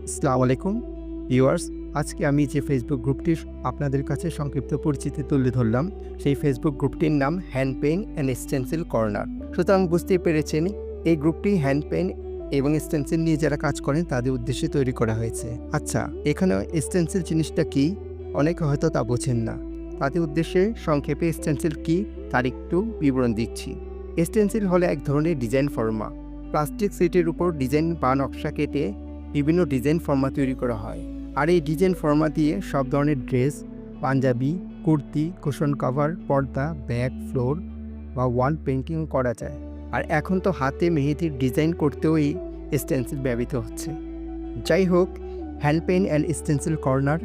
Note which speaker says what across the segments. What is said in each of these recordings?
Speaker 1: আসসালামু আলাইকুম ভিউয়ার্স। আজকে আমি যে ফেসবুক গ্রুপটির আপনাদের কাছে সংক্ষিপ্ত পরিচিতি তুলে ধরলাম, সেই ফেসবুক গ্রুপটির নাম hand paint and stencil corner. সুতরাং বুঝতেই পেরেছেন এই গ্রুপটি হ্যান্ড পেইন্ট এবং স্টেনসিল নিয়ে যারা কাজ করেন তাদের উদ্দেশ্যে তৈরি করা হয়েছে। আচ্ছা, এখানে স্টেনসিল জিনিসটা কি অনেকে হয়তো তা বোঝেন না। তাদের উদ্দেশ্যে সংক্ষেপে স্টেনসিল কি তার একটু বিবরণ দিচ্ছি। স্টেনসিল হলো এক ধরনের ডিজাইন ফর্মা। প্লাস্টিক শিটের উপর ডিজাইন বা নকশা কেটে বিভিন্ন ডিজাইন ফর্মা তৈরি করা হয়। আর এই ডিজাইন ফর্মা দিয়ে সব ধরনের dress, Punjabi, kurti, cushion cover, পর্দা, ব্যাগ, ফ্লোর বা ওয়াল পেইন্টিং করা যায়। আর এখন তো হাতে মেহেদির ডিজাইন করতেও এই স্টেন্সিল ব্যবহৃত হচ্ছে। যাই হোক, hand paint and stencil corner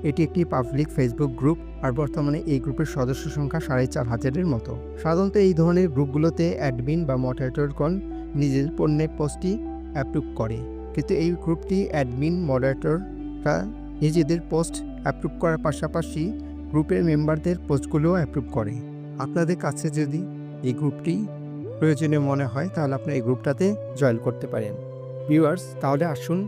Speaker 1: এটি একটি পাবলিক ফেসবুক গ্রুপ। আর বর্তমানে এই গ্রুপের সদস্য সংখ্যা 4,500-এর মতো। সাধারণত এই ধরনের গ্রুপগুলোতে অ্যাডমিন বা মডারেটরগণ নিজের পণ্যের পোস্টটি অ্যাপ্রুভ করে, কিন্তু এই গ্রুপটি অ্যাডমিন মডারেটররা নিজেদের পোস্ট অ্যাপ্রুভ করার পাশাপাশি গ্রুপের মেম্বারদের পোস্টগুলোও অ্যাপ্রুভ করে। আপনাদের কাছে যদি এই গ্রুপটি প্রয়োজনীয় মনে হয় তাহলে আপনারা এই গ্রুপটাতে জয়েন করতে পারেন। ভিউয়ার্স, তাহলে আসুন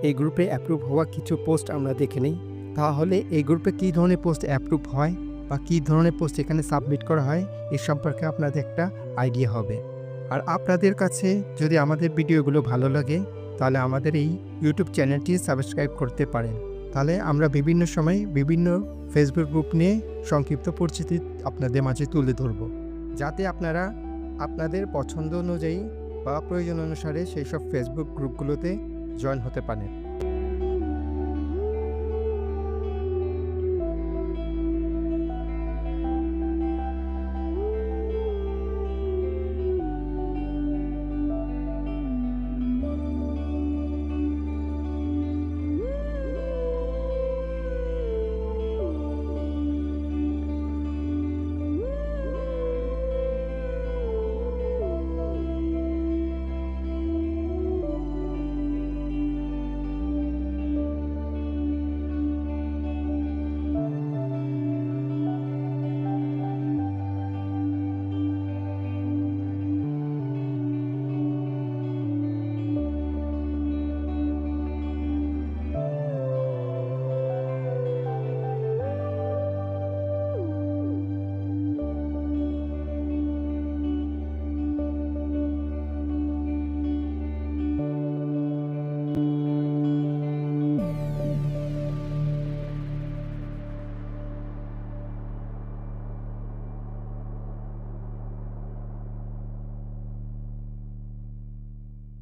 Speaker 1: এই গ্রুপে অ্যাপ্রুভ হওয়া কিছু পোস্ট আমরা দেখে নিই। তাহলে এই গ্রুপে কী ধরনের পোস্ট অ্যাপ্রুভ হয় বা কী ধরনের পোস্ট এখানে সাবমিট করা হয় এ সম্পর্কে আপনাদের একটা আইডিয়া হবে। আর আপনাদের কাছে যদি আমাদের ভিডিওগুলো ভালো লাগে তাহলে আমাদের এই ইউটিউব চ্যানেলটি সাবস্ক্রাইব করতে পারেন। তাহলে আমরা বিভিন্ন সময় বিভিন্ন ফেসবুক গ্রুপ নিয়ে সংক্ষিপ্ত পরিচিতি আপনাদের মাঝে তুলে ধরব, যাতে আপনারা আপনাদের পছন্দ অনুযায়ী বা প্রয়োজন অনুসারে সেই সব ফেসবুক গ্রুপগুলোতে জয়েন হতে পারেন।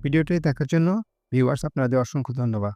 Speaker 1: ভিডিওটি দেখার জন্য ভিউয়ার্স আপনাদের অসংখ্য ধন্যবাদ।